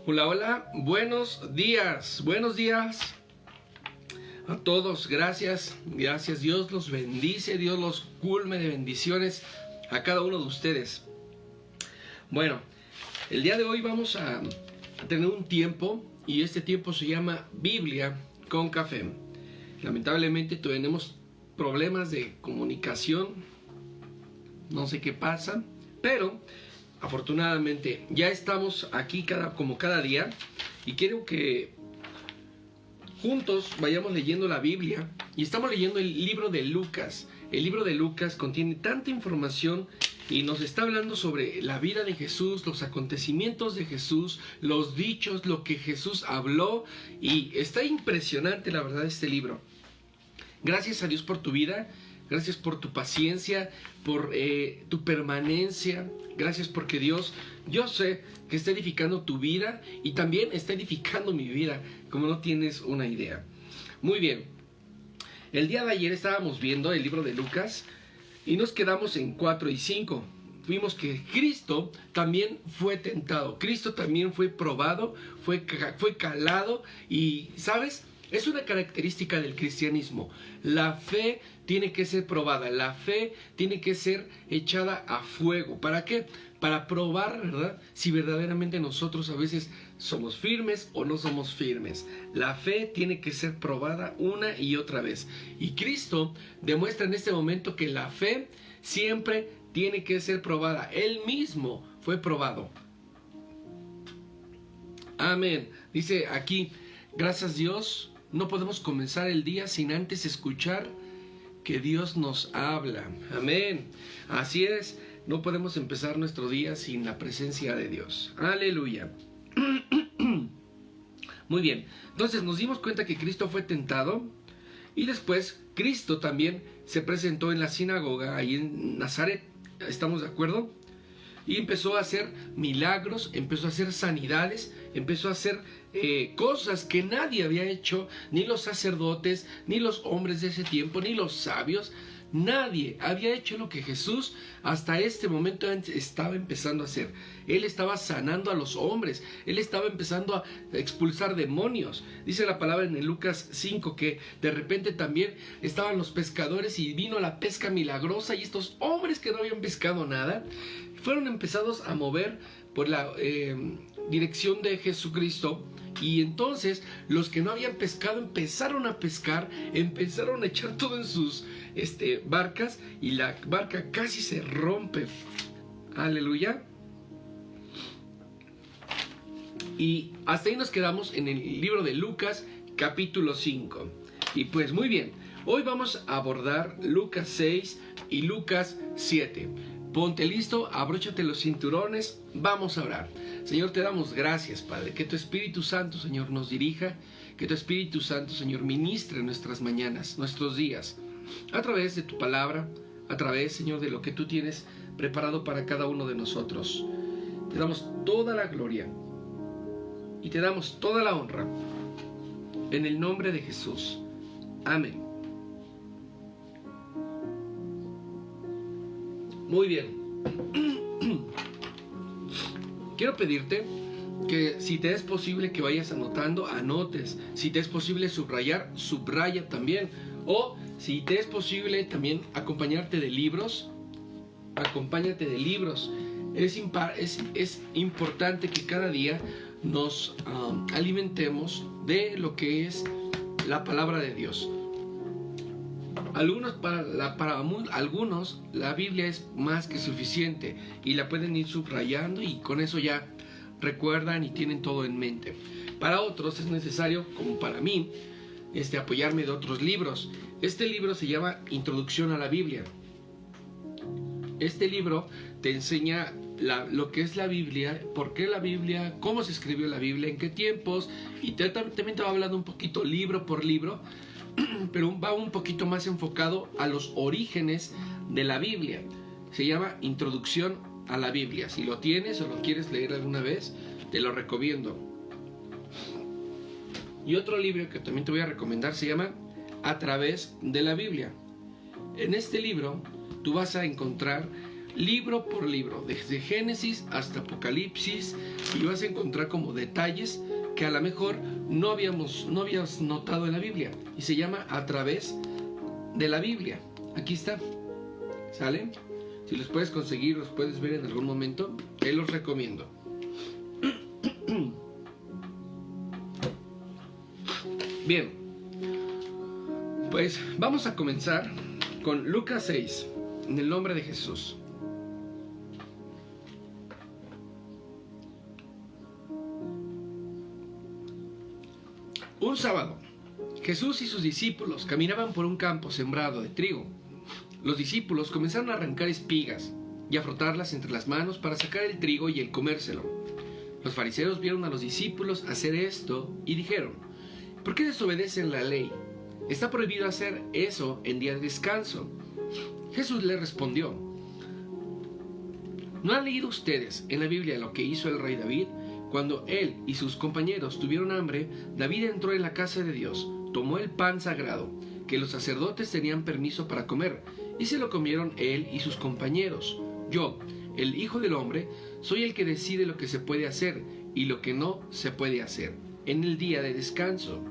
Hola, hola, buenos días a todos, gracias, Dios los bendice, Dios los culme de bendiciones a cada uno de ustedes. Bueno, el día de hoy vamos a tener un tiempo y este tiempo se llama Biblia con café. Lamentablemente tenemos problemas de comunicación, no sé qué pasa, pero afortunadamente ya estamos aquí como cada día y quiero que juntos vayamos leyendo la Biblia y estamos leyendo el libro de Lucas. El libro de Lucas contiene tanta información y nos está hablando sobre la vida de Jesús, los acontecimientos de Jesús, los dichos, lo que Jesús habló, y está impresionante la verdad este libro. Gracias a Dios por tu vida. Gracias por tu paciencia, por tu permanencia. Gracias porque Dios, yo sé que está edificando tu vida y también está edificando mi vida, como no tienes una idea. Muy bien. El día de ayer estábamos viendo el libro de Lucas y nos quedamos en 4 y 5. Vimos que Cristo también fue tentado. Cristo también fue probado, fue calado y, ¿sabes? Es una característica del cristianismo. La fe tiene que ser probada, la fe tiene que ser echada a fuego. ¿Para qué? Para probar, ¿verdad? Si verdaderamente nosotros a veces somos firmes o no somos firmes. La fe tiene que ser probada una y otra vez. Y Cristo demuestra en este momento que la fe siempre tiene que ser probada. Él mismo fue probado. Amén. Dice aquí, gracias Dios. No podemos comenzar el día sin antes escuchar que Dios nos habla. Amén. Así es, no podemos empezar nuestro día sin la presencia de Dios. Aleluya. Muy bien, entonces nos dimos cuenta que Cristo fue tentado y después Cristo también se presentó en la sinagoga ahí en Nazaret. ¿Estamos de acuerdo? Y empezó a hacer milagros, empezó a hacer sanidades, empezó a hacer cosas que nadie había hecho, ni los sacerdotes, ni los hombres de ese tiempo, ni los sabios. Nadie había hecho lo que Jesús hasta este momento estaba empezando a hacer. Él estaba sanando a los hombres, Él estaba empezando a expulsar demonios. Dice la palabra en el Lucas 5 que de repente también estaban los pescadores y vino la pesca milagrosa y estos hombres que no habían pescado nada fueron empezados a mover por la dirección de Jesucristo. Y entonces los que no habían pescado empezaron a pescar, empezaron a echar todo en sus barcas y la barca casi se rompe. Aleluya. Y hasta ahí nos quedamos en el libro de Lucas capítulo 5. Y pues muy bien, hoy vamos a abordar Lucas 6 y Lucas 7. Ponte listo, abróchate los cinturones, vamos a orar. Señor, te damos gracias, Padre, que tu Espíritu Santo, Señor, nos dirija, que tu Espíritu Santo, Señor, ministre nuestras mañanas, nuestros días, a través de tu palabra, a través, Señor, de lo que tú tienes preparado para cada uno de nosotros. Te damos toda la gloria y te damos toda la honra, en el nombre de Jesús. Amén. Muy bien. Quiero pedirte que si te es posible que vayas anotando, anotes. Si te es posible subrayar, subraya también. O si te es posible también acompañarte de libros, acompáñate de libros. Es importante que cada día nos alimentemos de lo que es la palabra de Dios. Para algunos la Biblia es más que suficiente y la pueden ir subrayando y con eso ya recuerdan y tienen todo en mente. Para otros es necesario, como para mí, apoyarme de otros libros. Este libro se llama Introducción a la Biblia. Este libro te enseña lo que es la Biblia, por qué la Biblia, cómo se escribió la Biblia, en qué tiempos, y también te va hablando un poquito libro por libro, pero va un poquito más enfocado a los orígenes de la Biblia. Se llama Introducción a la Biblia. Si lo tienes o lo quieres leer alguna vez, te lo recomiendo. Y otro libro que también te voy a recomendar se llama A través de la Biblia. En este libro tú vas a encontrar libro por libro, desde Génesis hasta Apocalipsis, y vas a encontrar como detalles que a lo mejor no habías notado en la Biblia, y se llama A través de la Biblia. Aquí está, ¿sale? Si los puedes conseguir, los puedes ver en algún momento, te los recomiendo. Bien, pues vamos a comenzar con Lucas 6, en el nombre de Jesús. Un sábado, Jesús y sus discípulos caminaban por un campo sembrado de trigo. Los discípulos comenzaron a arrancar espigas y a frotarlas entre las manos para sacar el trigo y el comérselo. Los fariseos vieron a los discípulos hacer esto y dijeron: ¿por qué desobedecen la ley? Está prohibido hacer eso en día de descanso. Jesús les respondió: ¿no han leído ustedes en la Biblia lo que hizo el rey David? Cuando él y sus compañeros tuvieron hambre, David entró en la casa de Dios, tomó el pan sagrado, que los sacerdotes tenían permiso para comer, y se lo comieron él y sus compañeros. Yo, el Hijo del Hombre, soy el que decide lo que se puede hacer y lo que no se puede hacer en el día de descanso.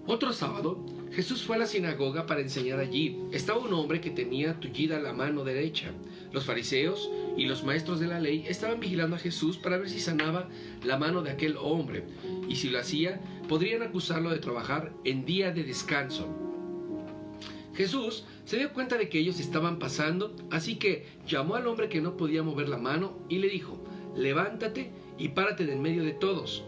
Otro sábado, Jesús fue a la sinagoga para enseñar allí. Estaba un hombre que tenía tullida la mano derecha. Los fariseos y los maestros de la ley estaban vigilando a Jesús para ver si sanaba la mano de aquel hombre, y si lo hacía, podrían acusarlo de trabajar en día de descanso. Jesús se dio cuenta de que ellos estaban pasando, así que llamó al hombre que no podía mover la mano y le dijo: levántate y párate en medio de todos.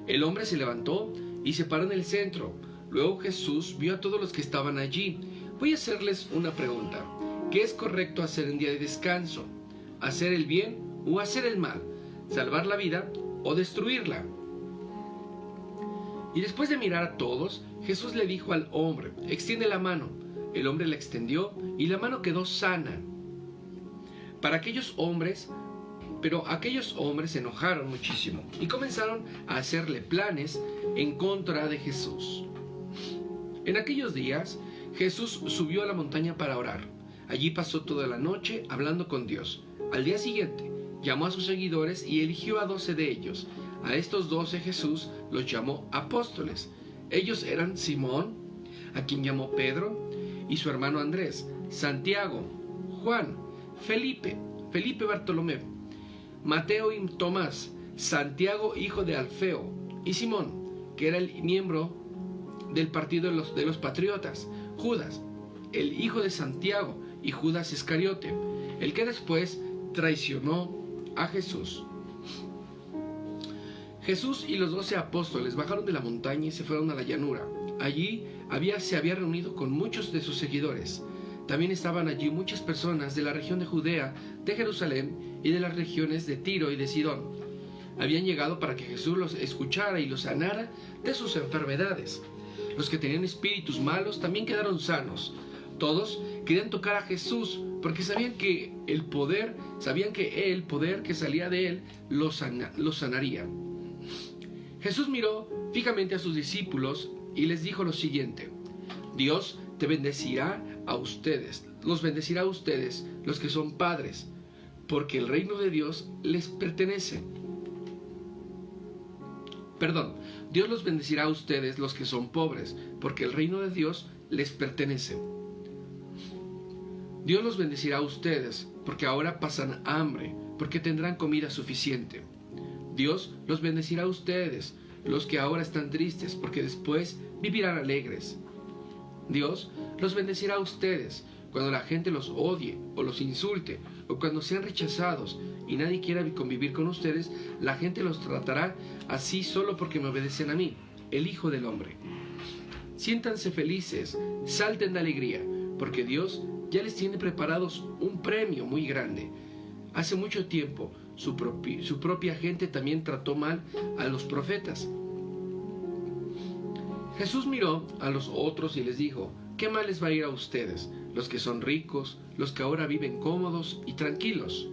El hombre se levantó y se paró en el centro. Luego Jesús vio a todos los que estaban allí. Voy a hacerles una pregunta. ¿Qué es correcto hacer en día de descanso? ¿Hacer el bien o hacer el mal? ¿Salvar la vida o destruirla? Y después de mirar a todos, Jesús le dijo al hombre: extiende la mano. El hombre la extendió y la mano quedó sana. Pero aquellos hombres se enojaron muchísimo y comenzaron a hacerle planes en contra de Jesús. En aquellos días, Jesús subió a la montaña para orar. Allí pasó toda la noche hablando con Dios. Al día siguiente, llamó a sus seguidores y eligió a 12 de ellos. A estos 12 Jesús los llamó apóstoles. Ellos eran Simón, a quien llamó Pedro, y su hermano Andrés, Santiago, Juan, Felipe Bartolomé, Mateo y Tomás, Santiago hijo de Alfeo, y Simón, que era el miembro del partido de los patriotas, Judas, el hijo de Santiago, y Judas Iscariote, el que después traicionó a Jesús. Jesús y los 12 apóstoles bajaron de la montaña y se fueron a la llanura. Allí se había reunido con muchos de sus seguidores. También estaban allí muchas personas de la región de Judea, de Jerusalén y de las regiones de Tiro y de Sidón. Habían llegado para que Jesús los escuchara y los sanara de sus enfermedades. Los que tenían espíritus malos también quedaron sanos. Todos querían tocar a Jesús porque sabían que el poder que salía de él los sanaría. Jesús miró fijamente a sus discípulos y les dijo lo siguiente: Dios te bendecirá a ustedes, los bendecirá a ustedes, los que son padres, porque el reino de Dios les pertenece. Dios los bendecirá a ustedes, los que son pobres, porque el reino de Dios les pertenece. Dios los bendecirá a ustedes, porque ahora pasan hambre, porque tendrán comida suficiente. Dios los bendecirá a ustedes, los que ahora están tristes, porque después vivirán alegres. Dios los bendecirá a ustedes cuando la gente los odie o los insulte, o cuando sean rechazados y nadie quiera convivir con ustedes. La gente los tratará así solo porque me obedecen a mí, el Hijo del Hombre. Siéntanse felices, salten de alegría, porque Dios ya les tiene preparados un premio muy grande. Hace mucho tiempo su propia gente también trató mal a los profetas. Jesús miró a los otros y les dijo: ¿qué mal les va a ir a ustedes, los que son ricos, los que ahora viven cómodos y tranquilos?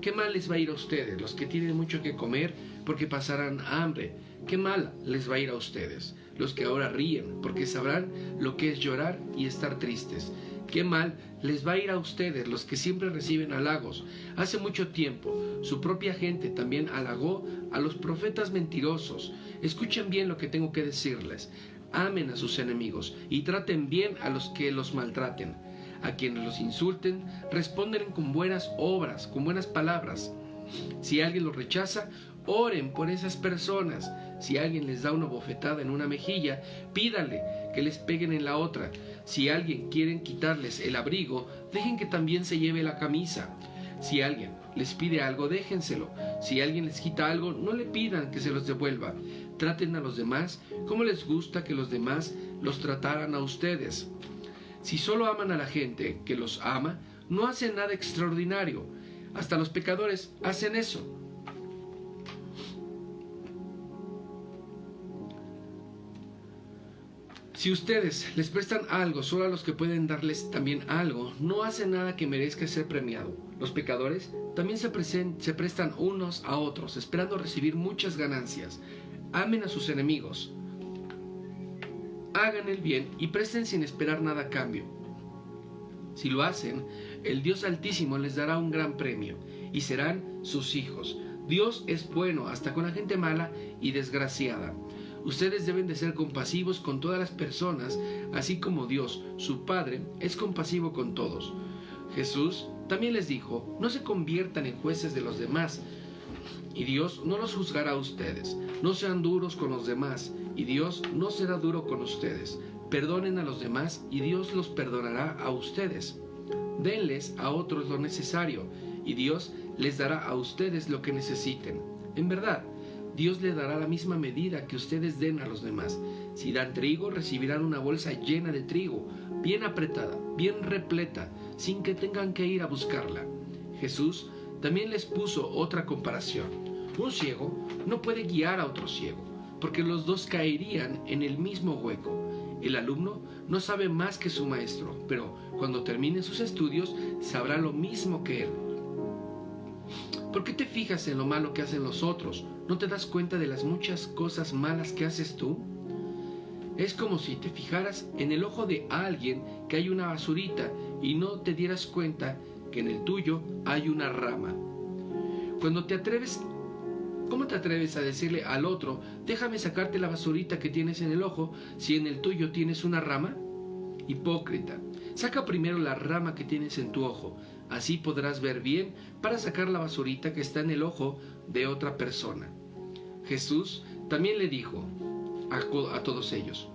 ¿Qué mal les va a ir a ustedes, los que tienen mucho que comer, porque pasarán hambre? ¿Qué mal les va a ir a ustedes, los que ahora ríen, porque sabrán lo que es llorar y estar tristes? Qué mal les va a ir a ustedes, los que siempre reciben halagos. Hace mucho tiempo, su propia gente también halagó a los profetas mentirosos. Escuchen bien lo que tengo que decirles. Amen a sus enemigos y traten bien a los que los maltraten. A quienes los insulten, responden con buenas obras, con buenas palabras. Si alguien los rechaza, oren por esas personas. Si alguien les da una bofetada en una mejilla, pídanle que les peguen en la otra. Si alguien quiere quitarles el abrigo, dejen que también se lleve la camisa. Si alguien les pide algo, déjenselo. Si alguien les quita algo, no le pidan que se los devuelva. Traten a los demás como les gusta que los demás los trataran a ustedes. Si solo aman a la gente que los ama, no hacen nada extraordinario. Hasta los pecadores hacen eso. Si ustedes les prestan algo solo a los que pueden darles también algo, no hacen nada que merezca ser premiado. Los pecadores también se prestan unos a otros, esperando recibir muchas ganancias. Amen a sus enemigos. Hagan el bien y presten sin esperar nada a cambio. Si lo hacen, el Dios Altísimo les dará un gran premio y serán sus hijos. Dios es bueno hasta con la gente mala y desgraciada. Ustedes deben de ser compasivos con todas las personas, así como Dios, su Padre, es compasivo con todos. Jesús también les dijo, no se conviertan en jueces de los demás, y Dios no los juzgará a ustedes. No sean duros con los demás, y Dios no será duro con ustedes. Perdonen a los demás, y Dios los perdonará a ustedes. Denles a otros lo necesario, y Dios les dará a ustedes lo que necesiten. En verdad, Dios le dará la misma medida que ustedes den a los demás. Si dan trigo, recibirán una bolsa llena de trigo, bien apretada, bien repleta, sin que tengan que ir a buscarla. Jesús también les puso otra comparación. Un ciego no puede guiar a otro ciego, porque los dos caerían en el mismo hueco. El alumno no sabe más que su maestro, pero cuando termine sus estudios sabrá lo mismo que él. ¿Por qué te fijas en lo malo que hacen los otros? ¿No te das cuenta de las muchas cosas malas que haces tú? Es como si te fijaras en el ojo de alguien que hay una basurita y no te dieras cuenta que en el tuyo hay una rama. ¿Cómo te atreves a decirle al otro, déjame sacarte la basurita que tienes en el ojo, si en el tuyo tienes una rama? Hipócrita, saca primero la rama que tienes en tu ojo, así podrás ver bien para sacar la basurita que está en el ojo de otra persona. Jesús también le dijo a todos ellos,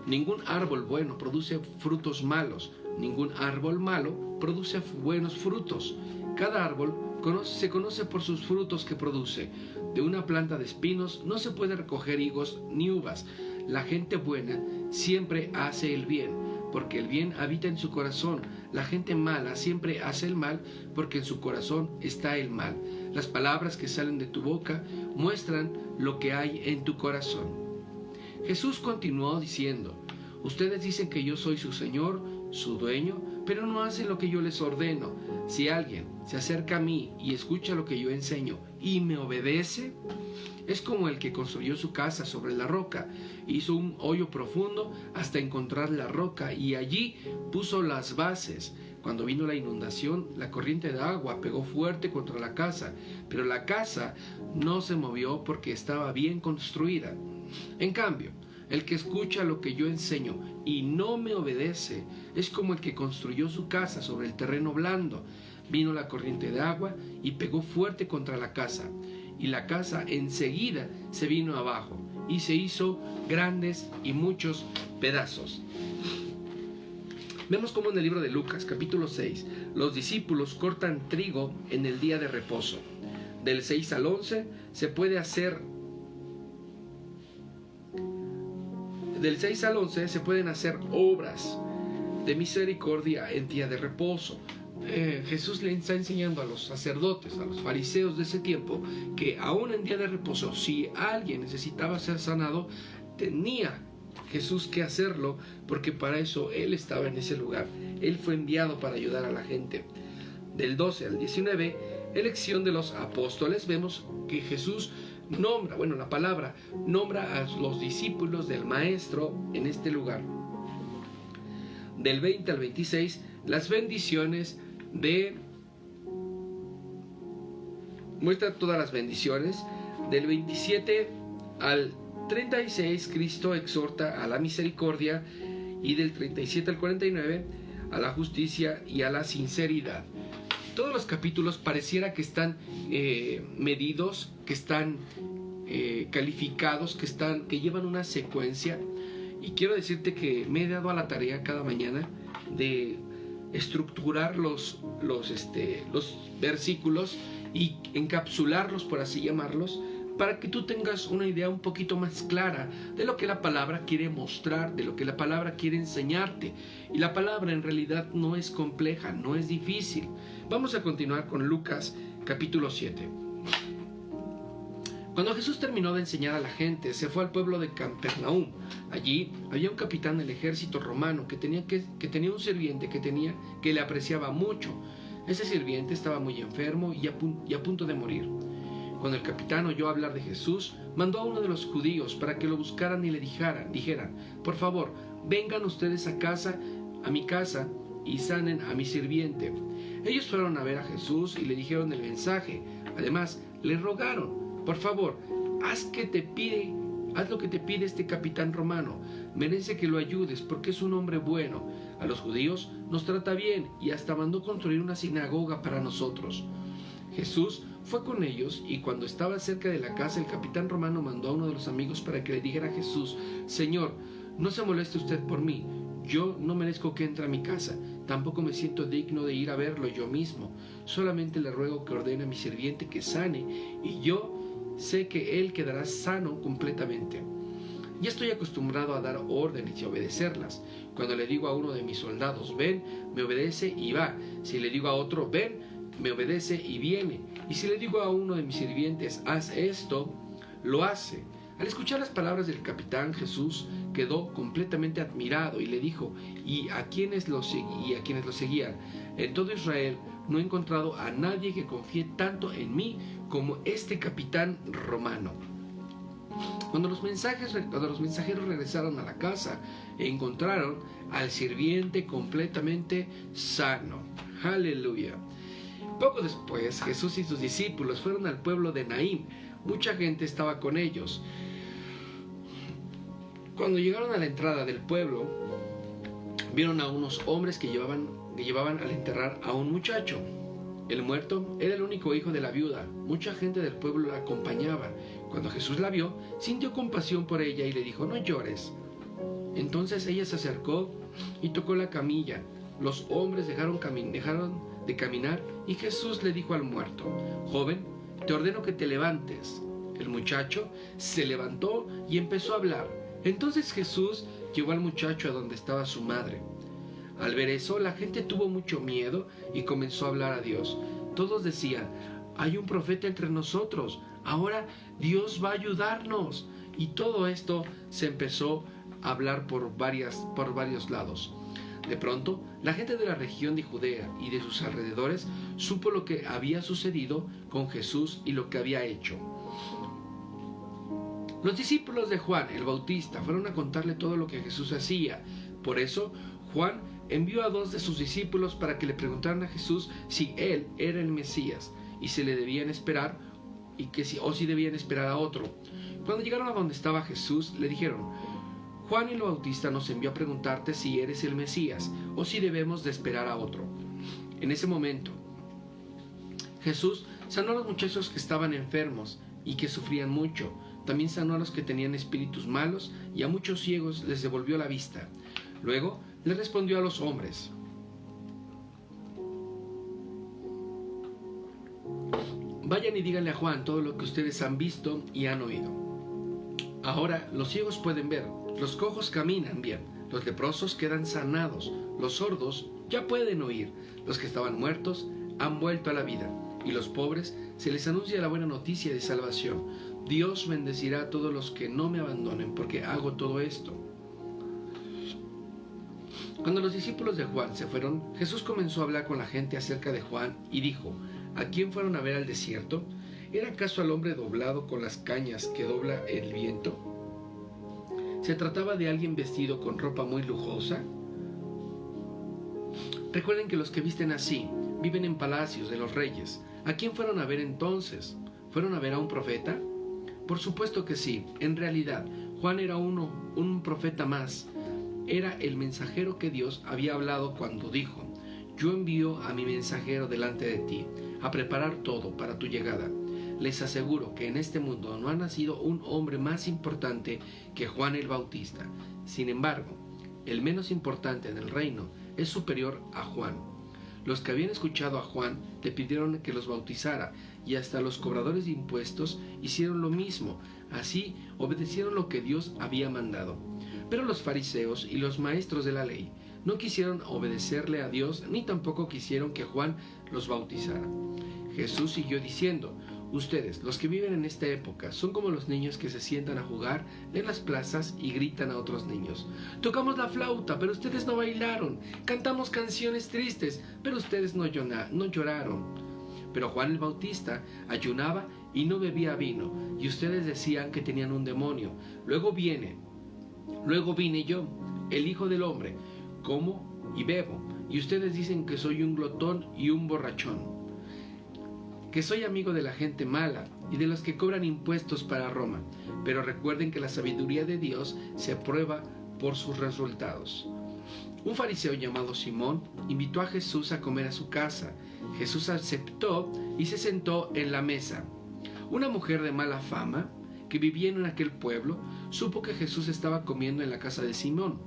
ningún árbol bueno produce frutos malos, ningún árbol malo produce buenos frutos. Cada árbol se conoce por sus frutos que produce. De una planta de espinos no se puede recoger higos ni uvas. La gente buena siempre hace el bien, porque el bien habita en su corazón. La gente mala siempre hace el mal, porque en su corazón está el mal. Las palabras que salen de tu boca muestran lo que hay en tu corazón. Jesús continuó diciendo, ustedes dicen que yo soy su Señor, su dueño, pero no hacen lo que yo les ordeno. Si alguien se acerca a mí y escucha lo que yo enseño y me obedece, es como el que construyó su casa sobre la roca. Hizo un hoyo profundo hasta encontrar la roca y allí puso las bases. Cuando vino la inundación, la corriente de agua pegó fuerte contra la casa, pero la casa no se movió porque estaba bien construida. En cambio, el que escucha lo que yo enseño y no me obedece es como el que construyó su casa sobre el terreno blando. Vino la corriente de agua y pegó fuerte contra la casa, y la casa enseguida se vino abajo y se hizo grandes y muchos pedazos. Vemos cómo en el libro de Lucas, capítulo 6, los discípulos cortan trigo en el día de reposo. Del 6 al 11 se puede hacer... Del 6 al 11 se pueden hacer obras de misericordia en día de reposo. Jesús le está enseñando a los sacerdotes, a los fariseos de ese tiempo, que aún en día de reposo, si alguien necesitaba ser sanado, tenía Jesús que hacerlo, porque para eso Él estaba en ese lugar. Él fue enviado para ayudar a la gente. Del 12 al 19, elección de los apóstoles, vemos que Jesús la palabra nombra a los discípulos del Maestro en este lugar. del 20 al 26, las bendiciones muestra todas las bendiciones. Del 27 al 36, Cristo exhorta a la misericordia, y del 37 al 49, a la justicia y a la sinceridad. Todos los capítulos pareciera que están medidos, que están calificados, que llevan una secuencia. Y quiero decirte que me he dado a la tarea cada mañana de estructurar los versículos y encapsularlos, por así llamarlos, para que tú tengas una idea un poquito más clara de lo que la palabra quiere mostrar, de lo que la palabra quiere enseñarte. Y la palabra en realidad no es compleja, no es difícil. Vamos a continuar con Lucas capítulo 7. Cuando Jesús terminó de enseñar a la gente, se fue al pueblo de Capernaum. Allí había un capitán del ejército romano que tenía un sirviente que le apreciaba mucho. Ese sirviente estaba muy enfermo y a punto de morir. Cuando el capitán oyó hablar de Jesús, mandó a uno de los judíos para que lo buscaran y le dijeran: por favor, vengan ustedes a mi casa y sanen a mi sirviente. Ellos fueron a ver a Jesús y le dijeron el mensaje. Además, le rogaron: por favor, haz lo que te pide este capitán romano. Merece que lo ayudes porque es un hombre bueno. A los judíos nos trata bien y hasta mandó construir una sinagoga para nosotros. Jesús fue con ellos, y cuando estaba cerca de la casa, el capitán romano mandó a uno de los amigos para que le dijera a Jesús: Señor, no se moleste usted por mí. Yo no merezco que entre a mi casa. Tampoco me siento digno de ir a verlo yo mismo. Solamente le ruego que ordene a mi sirviente que sane, y yo sé que él quedará sano completamente. Ya estoy acostumbrado a dar órdenes y obedecerlas. Cuando le digo a uno de mis soldados: ven, me obedece y va. Si le digo a otro: ven, me obedece y viene. Y si le digo a uno de mis sirvientes: haz esto, lo hace. Al escuchar las palabras del capitán, Jesús quedó completamente admirado y le dijo: y a quienes lo seguían: en todo Israel no he encontrado a nadie que confíe tanto en mí como este capitán romano. Cuando los mensajeros regresaron a la casa, encontraron al sirviente completamente sano. ¡Aleluya! Poco después, Jesús y sus discípulos fueron al pueblo de Naín. Mucha gente estaba con ellos. Cuando llegaron a la entrada del pueblo, vieron a unos hombres que llevaban al enterrar a un muchacho. El muerto era el único hijo de la viuda. Mucha gente del pueblo la acompañaba. Cuando Jesús la vio, sintió compasión por ella y le dijo: no llores. Entonces ella se acercó y tocó la camilla. Los hombres dejaron de caminar, y Jesús le dijo al muerto: joven, te ordeno que te levantes. El muchacho se levantó y empezó a hablar. Entonces Jesús llevó al muchacho a donde estaba su madre. Al ver eso, la gente tuvo mucho miedo y comenzó a hablar a Dios. Todos decían: hay un profeta entre nosotros, ahora Dios va a ayudarnos. Y todo esto se empezó a hablar por varios lados. De pronto, la gente de la región de Judea y de sus alrededores supo lo que había sucedido con Jesús y lo que había hecho. Los discípulos de Juan el Bautista fueron a contarle todo lo que Jesús hacía. Por eso, Juan envió a 2 de sus discípulos para que le preguntaran a Jesús si él era el Mesías y si le debían esperar si debían esperar a otro. Cuando llegaron a donde estaba Jesús, le dijeron: Juan el Bautista nos envió a preguntarte si eres el Mesías o si debemos de esperar a otro. En ese momento, Jesús sanó a los muchachos que estaban enfermos y que sufrían mucho. También sanó a los que tenían espíritus malos, y a muchos ciegos les devolvió la vista. Luego le respondió a los hombres: vayan y díganle a Juan todo lo que ustedes han visto y han oído. Ahora los ciegos pueden ver, los cojos caminan bien, los leprosos quedan sanados, los sordos ya pueden oír, los que estaban muertos han vuelto a la vida, y los pobres se les anuncia la buena noticia de salvación. Dios bendecirá a todos los que no me abandonen, porque hago todo esto. Cuando los discípulos de Juan se fueron, Jesús comenzó a hablar con la gente acerca de Juan y dijo: ¿a quién fueron a ver al desierto? ¿Era acaso al hombre doblado con las cañas que dobla el viento? ¿Se trataba de alguien vestido con ropa muy lujosa? Recuerden que los que visten así viven en palacios de los reyes. ¿A quién fueron a ver entonces? ¿Fueron a ver a un profeta? Por supuesto que sí. En realidad, Juan era un profeta más. Era el mensajero que Dios había hablado cuando dijo: yo envío a mi mensajero delante de ti, a preparar todo para tu llegada. Les aseguro que en este mundo no ha nacido un hombre más importante que Juan el Bautista. Sin embargo, el menos importante en el reino es superior a Juan. Los que habían escuchado a Juan le pidieron que los bautizara, y hasta los cobradores de impuestos hicieron lo mismo. Así obedecieron lo que Dios había mandado. Pero los fariseos y los maestros de la ley no quisieron obedecerle a Dios, ni tampoco quisieron que Juan los bautizara. Jesús siguió diciendo: ustedes, los que viven en esta época, son como los niños que se sientan a jugar en las plazas y gritan a otros niños: tocamos la flauta, pero ustedes no bailaron; cantamos canciones tristes, pero ustedes no lloraron. Pero Juan el Bautista ayunaba y no bebía vino, y ustedes decían que tenían un demonio. Luego vine yo, el Hijo del Hombre, como y bebo, y ustedes dicen que soy un glotón y un borrachón, que soy amigo de la gente mala y de los que cobran impuestos para Roma. Pero recuerden que la sabiduría de Dios se prueba por sus resultados. Un fariseo llamado Simón invitó a Jesús a comer a su casa. Jesús aceptó y se sentó en la mesa. Una mujer de mala fama, que vivía en aquel pueblo, supo que Jesús estaba comiendo en la casa de Simón.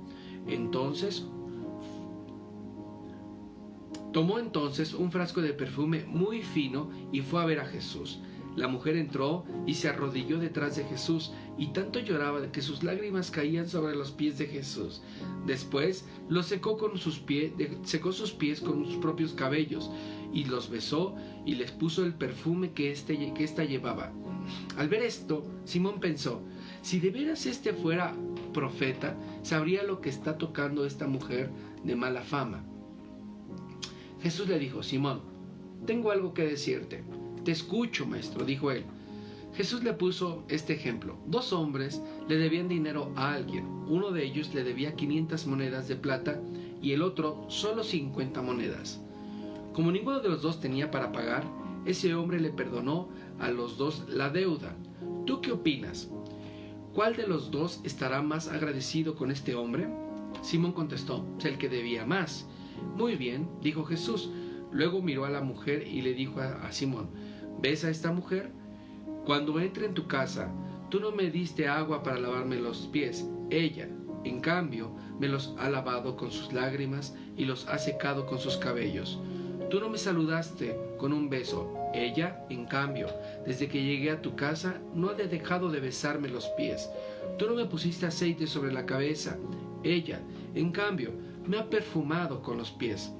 Tomó entonces un frasco de perfume muy fino y fue a ver a Jesús. La mujer entró y se arrodilló detrás de Jesús, y tanto lloraba que sus lágrimas caían sobre los pies de Jesús. Después los secó sus pies con sus propios cabellos, y los besó y les puso el perfume que ésta llevaba. Al ver esto, Simón pensó: si de veras este fuera profeta, sabría lo que está tocando esta mujer de mala fama. Jesús le dijo: Simón, tengo algo que decirte. Te escucho, maestro, dijo él. Jesús le puso este ejemplo: 2 hombres le debían dinero a alguien. Uno de ellos le debía 500 monedas de plata y el otro solo 50 monedas. Como ninguno de los dos tenía para pagar, ese hombre le perdonó a los dos la deuda. ¿Tú qué opinas? ¿Cuál de los dos estará más agradecido con este hombre? Simón contestó: el que debía más. Muy bien, dijo Jesús. Luego miró a la mujer y le dijo a Simón: ¿ves a esta mujer? Cuando entré en tu casa, tú no me diste agua para lavarme los pies. Ella, en cambio, me los ha lavado con sus lágrimas y los ha secado con sus cabellos. Tú no me saludaste con un beso. Ella, en cambio, desde que llegué a tu casa, no ha dejado de besarme los pies. Tú no me pusiste aceite sobre la cabeza. Ella, en cambio, me ha perfumado los pies.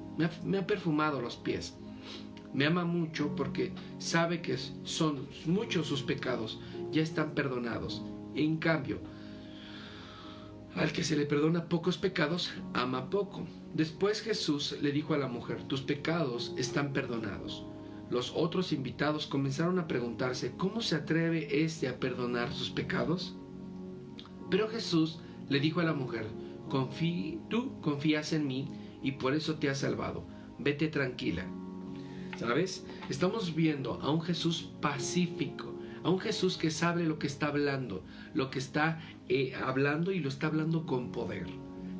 Me ama mucho porque sabe que son muchos sus pecados, ya están perdonados. En cambio, al que se le perdona pocos pecados, ama poco. Después Jesús le dijo a la mujer: tus pecados están perdonados. Los otros invitados comenzaron a preguntarse: ¿cómo se atreve este a perdonar sus pecados? Pero Jesús le dijo a la mujer: tú confías en mí y por eso te has salvado. Vete tranquila. ¿Sabes? Estamos viendo a un Jesús pacífico, a un Jesús que sabe lo que está hablando, hablando y lo está hablando con poder.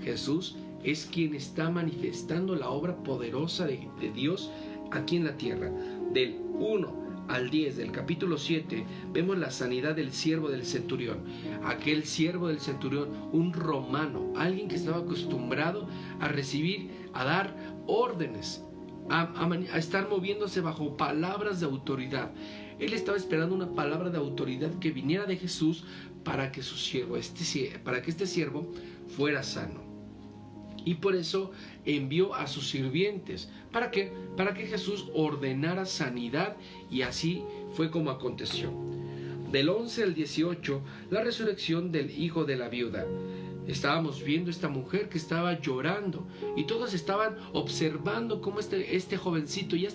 Jesús es quien está manifestando la obra poderosa de Dios aquí en la tierra. Del 1 al 10 del capítulo 7 vemos la sanidad del siervo del centurión. Aquel siervo del centurión, un romano, alguien que estaba acostumbrado a recibir, a dar órdenes, a estar moviéndose bajo palabras de autoridad. Él estaba esperando una palabra de autoridad que viniera de Jesús para que este siervo fuera sano. Y por eso envió a sus sirvientes. ¿Para qué? Para que Jesús ordenara sanidad, y así fue como aconteció. Del 11 al 18, la resurrección del hijo de la viuda. estábamos viendo esta mujer que estaba llorando y todos estaban observando cómo este jovencito ya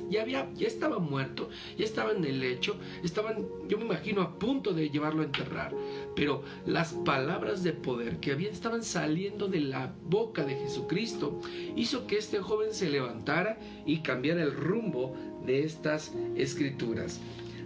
estaba muerto, ya estaba en el lecho, yo me imagino, a punto de llevarlo a enterrar, pero las palabras de poder que estaban saliendo de la boca de Jesucristo hizo que este joven se levantara y cambiara el rumbo de estas escrituras.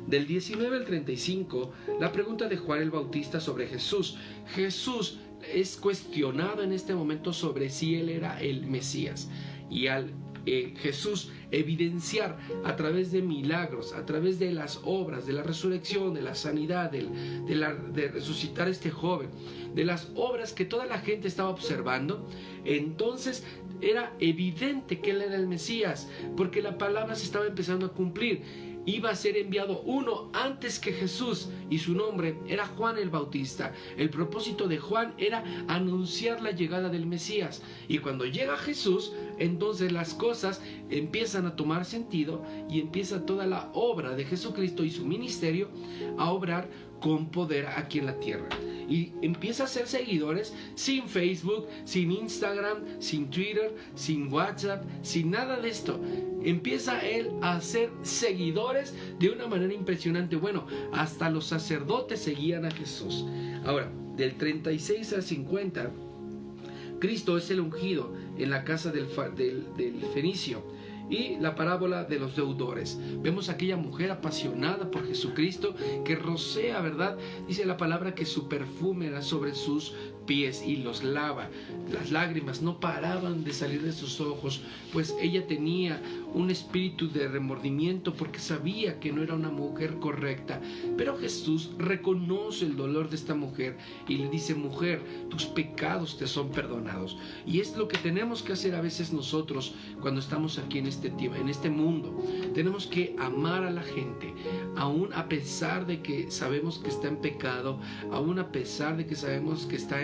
Del 19 al 35, la pregunta de Juan el Bautista sobre Jesús. Jesús es cuestionado en este momento sobre si él era el Mesías, y al Jesús evidenciar a través de milagros, a través de las obras, de la resurrección, de la sanidad, de resucitar a este joven, de las obras que toda la gente estaba observando, entonces era evidente que él era el Mesías, porque la palabra se estaba empezando a cumplir. Iba a ser enviado uno antes que Jesús, y su nombre era Juan el Bautista. El propósito de Juan era anunciar la llegada del Mesías, y cuando llega Jesús, entonces las cosas empiezan a tomar sentido y empieza toda la obra de Jesucristo y su ministerio a obrar con poder aquí en la tierra. Y empieza a hacer seguidores sin Facebook, sin Instagram, sin Twitter, sin WhatsApp, sin nada de esto. Empieza él a hacer seguidores de una manera impresionante. Bueno, hasta los sacerdotes seguían a Jesús. Ahora, del 36 al 50, Cristo es el ungido en la casa del fenicio. Y la parábola de los deudores. Vemos a aquella mujer apasionada por Jesucristo que rocea, ¿verdad? Dice la palabra que su perfume era sobre sus pies y los lava. Las lágrimas no paraban de salir de sus ojos, pues ella tenía un espíritu de remordimiento porque sabía que no era una mujer correcta. Pero Jesús reconoce el dolor de esta mujer y le dice: mujer, tus pecados te son perdonados. Y es lo que tenemos que hacer a veces nosotros cuando estamos aquí en este mundo. Tenemos que amar a la gente, aún a pesar de que sabemos que está en pecado, aún a pesar de que sabemos que está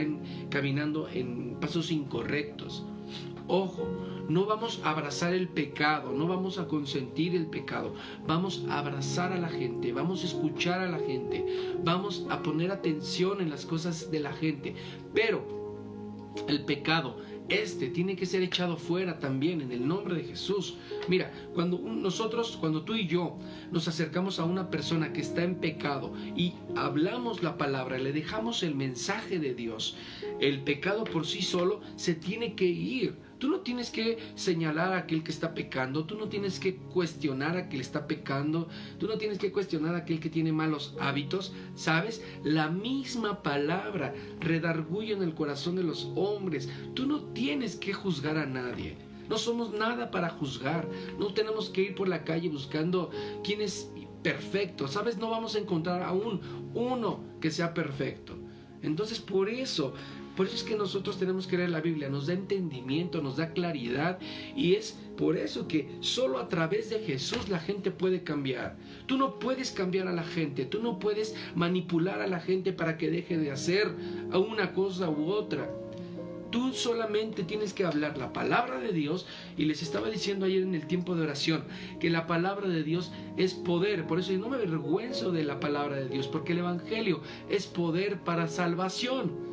caminando en pasos incorrectos. Ojo, no vamos a abrazar el pecado, no vamos a consentir el pecado, vamos a abrazar a la gente, vamos a escuchar a la gente, vamos a poner atención en las cosas de la gente, pero el pecado tiene que ser echado fuera también en el nombre de Jesús. Mira, cuando tú y yo nos acercamos a una persona que está en pecado y hablamos la palabra, le dejamos el mensaje de Dios, el pecado por sí solo se tiene que ir. Tú no tienes que señalar a aquel que está pecando, tú no tienes que cuestionar a aquel que está pecando, tú no tienes que cuestionar a aquel que tiene malos hábitos, ¿sabes? La misma palabra redarguye en el corazón de los hombres. Tú no tienes que juzgar a nadie. No somos nada para juzgar. No tenemos que ir por la calle buscando quién es perfecto. ¿Sabes? No vamos a encontrar aún uno que sea perfecto. Entonces por eso es que nosotros tenemos que leer la Biblia. Nos da entendimiento, nos da claridad. Y es por eso que solo a través de Jesús la gente puede cambiar. Tú no puedes cambiar a la gente. Tú no puedes manipular a la gente para que deje de hacer una cosa u otra. Tú solamente tienes que hablar la palabra de Dios. Y les estaba diciendo ayer en el tiempo de oración que la palabra de Dios es poder. Por eso yo no me avergüenzo de la palabra de Dios, porque el evangelio es poder para salvación.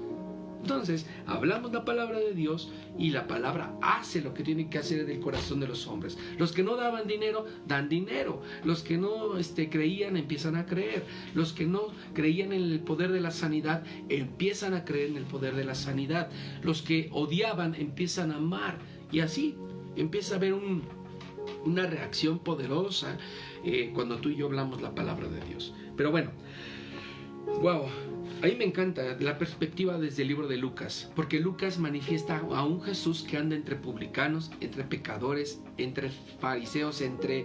Entonces, hablamos la palabra de Dios y la palabra hace lo que tiene que hacer en el corazón de los hombres. Los que no daban dinero, dan dinero. Los que no creían, empiezan a creer. Los que no creían en el poder de la sanidad, empiezan a creer en el poder de la sanidad. Los que odiaban, empiezan a amar. Y así empieza a haber una reacción poderosa cuando tú y yo hablamos la palabra de Dios. Pero bueno, wow. A mí me encanta la perspectiva desde el libro de Lucas, porque Lucas manifiesta a un Jesús que anda entre publicanos, entre pecadores, entre fariseos, entre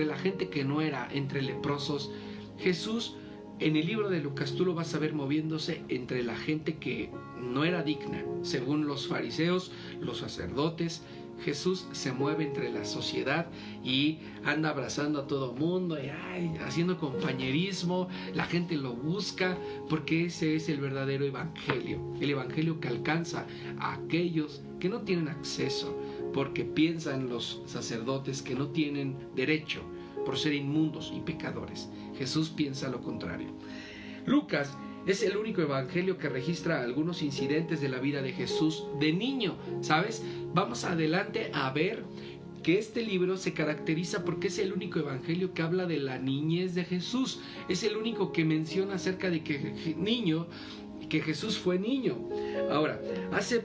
la gente que no era, entre leprosos. Jesús, en el libro de Lucas, tú lo vas a ver moviéndose entre la gente que no era digna, según los fariseos, los sacerdotes. Jesús se mueve entre la sociedad y anda abrazando a todo mundo y haciendo compañerismo. La gente lo busca porque ese es el verdadero evangelio. El evangelio que alcanza a aquellos que no tienen acceso, porque piensan los sacerdotes que no tienen derecho por ser inmundos y pecadores. Jesús piensa lo contrario. Lucas, Es el único evangelio que registra algunos incidentes de la vida de Jesús de niño, ¿sabes? Vamos adelante a ver que este libro se caracteriza porque es el único evangelio que habla de la niñez de Jesús. Es el único que menciona acerca de que Jesús fue niño. Ahora,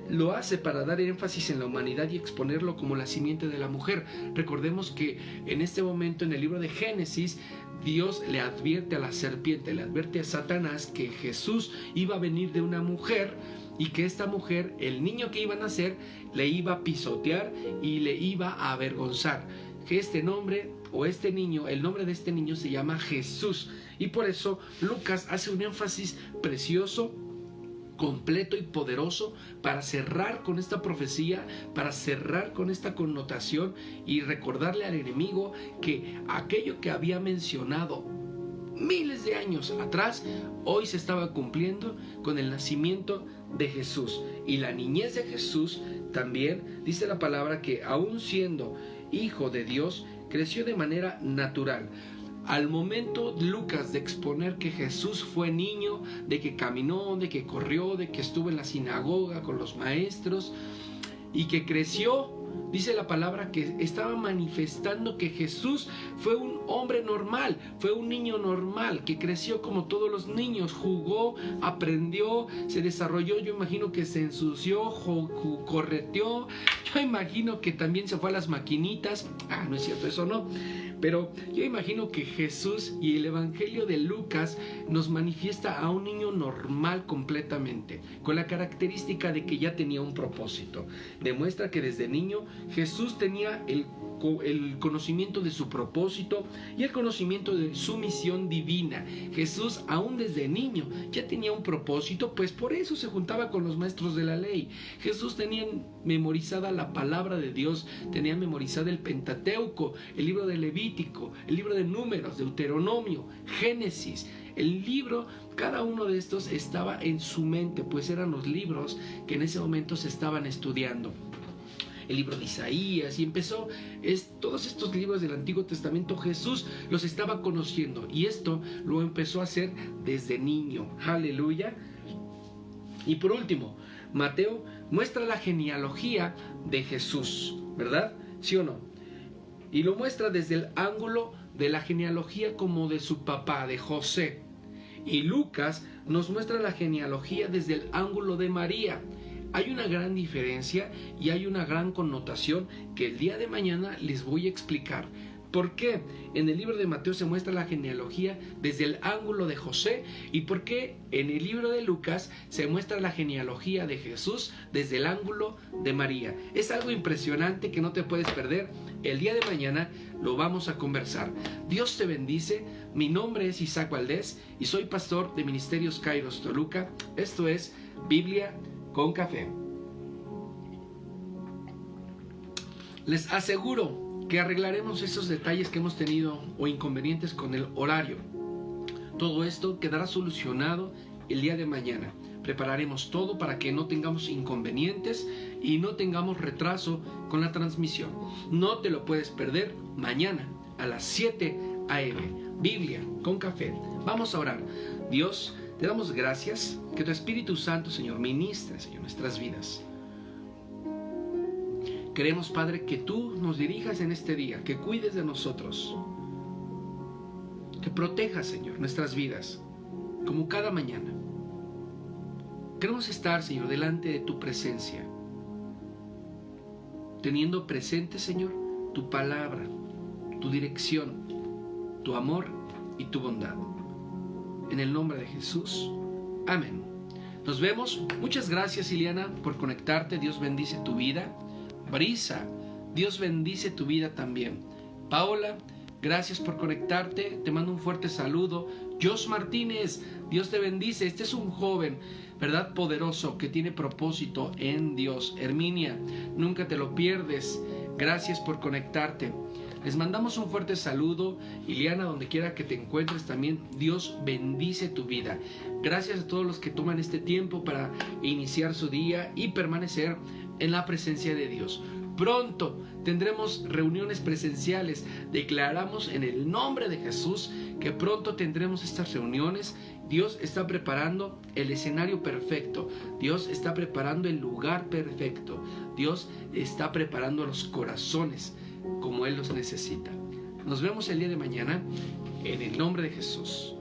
lo hace para dar énfasis en la humanidad y exponerlo como la simiente de la mujer. Recordemos que en este momento, en el libro de Génesis, Dios le advierte a la serpiente, le advierte a Satanás que Jesús iba a venir de una mujer y que esta mujer, el niño que iba a nacer, le iba a pisotear y le iba a avergonzar. Que este nombre o este niño, el nombre de este niño se llama Jesús. Y por eso Lucas hace un énfasis precioso, completo y poderoso para cerrar con esta profecía, para cerrar con esta connotación y recordarle al enemigo que aquello que había mencionado miles de años atrás, hoy se estaba cumpliendo con el nacimiento de Jesús. Y la niñez de Jesús también dice la palabra que aún siendo hijo de Dios, creció de manera natural. Al momento Lucas de exponer que Jesús fue niño, de que caminó, de que corrió, de que estuvo en la sinagoga con los maestros y que creció, dice la palabra que estaba manifestando que Jesús fue un hombre normal, fue un niño normal, que creció como todos los niños, jugó, aprendió, se desarrolló. Yo imagino que se ensució, correteó, yo imagino que también se fue a las maquinitas. No es cierto, eso no. Pero yo imagino que Jesús y el Evangelio de Lucas nos manifiesta a un niño normal completamente, con la característica de que ya tenía un propósito. Demuestra que desde niño Jesús tenía el conocimiento de su propósito y el conocimiento de su misión divina. Jesús aún desde niño ya tenía un propósito, pues por eso se juntaba con los maestros de la ley. Jesús tenía memorizada la palabra de Dios, tenía memorizada el Pentateuco, el libro de Levítico, el libro de Números, Deuteronomio, Génesis. El libro, cada uno de estos estaba en su mente, pues eran los libros que en ese momento se estaban estudiando. El libro de Isaías, y empezó todos estos libros del Antiguo Testamento, Jesús los estaba conociendo, y esto lo empezó a hacer desde niño. Aleluya. Y por último, Mateo muestra la genealogía de Jesús, ¿verdad? ¿Sí o no? Y lo muestra desde el ángulo de la genealogía como de su papá, de José. Y Lucas nos muestra la genealogía desde el ángulo de María. Hay una gran diferencia y hay una gran connotación que el día de mañana les voy a explicar. ¿Por qué en el libro de Mateo se muestra la genealogía desde el ángulo de José? ¿Y por qué en el libro de Lucas se muestra la genealogía de Jesús desde el ángulo de María? Es algo impresionante que no te puedes perder. El día de mañana lo vamos a conversar. Dios te bendice. Mi nombre es Isaac Valdés y soy pastor de Ministerios Kairos Toluca. Esto es Biblia con Café. Les aseguro que arreglaremos esos detalles que hemos tenido o inconvenientes con el horario. Todo esto quedará solucionado el día de mañana. Prepararemos todo para que no tengamos inconvenientes y no tengamos retraso con la transmisión. No te lo puedes perder mañana a las 7 a.m. Biblia con Café. Vamos a orar. Dios, te damos gracias que tu Espíritu Santo, Señor, ministre, Señor, nuestras vidas. Queremos, Padre, que tú nos dirijas en este día, que cuides de nosotros, que protejas, Señor, nuestras vidas, como cada mañana. Queremos estar, Señor, delante de tu presencia, teniendo presente, Señor, tu palabra, tu dirección, tu amor y tu bondad. En el nombre de Jesús. Amén. Nos vemos. Muchas gracias, Ileana, por conectarte. Dios bendice tu vida. Brisa, Dios bendice tu vida también. Paola, gracias por conectarte. Te mando un fuerte saludo. Jos Martínez, Dios te bendice. Este es un joven, ¿verdad? Poderoso, que tiene propósito en Dios. Herminia, nunca te lo pierdes. Gracias por conectarte. Les mandamos un fuerte saludo. Ileana, donde quiera que te encuentres también, Dios bendice tu vida. Gracias a todos los que toman este tiempo para iniciar su día y permanecer en la presencia de Dios. Pronto tendremos reuniones presenciales. Declaramos en el nombre de Jesús que pronto tendremos estas reuniones. Dios está preparando el escenario perfecto. Dios está preparando el lugar perfecto. Dios está preparando los corazones como Él los necesita. Nos vemos el día de mañana en el nombre de Jesús.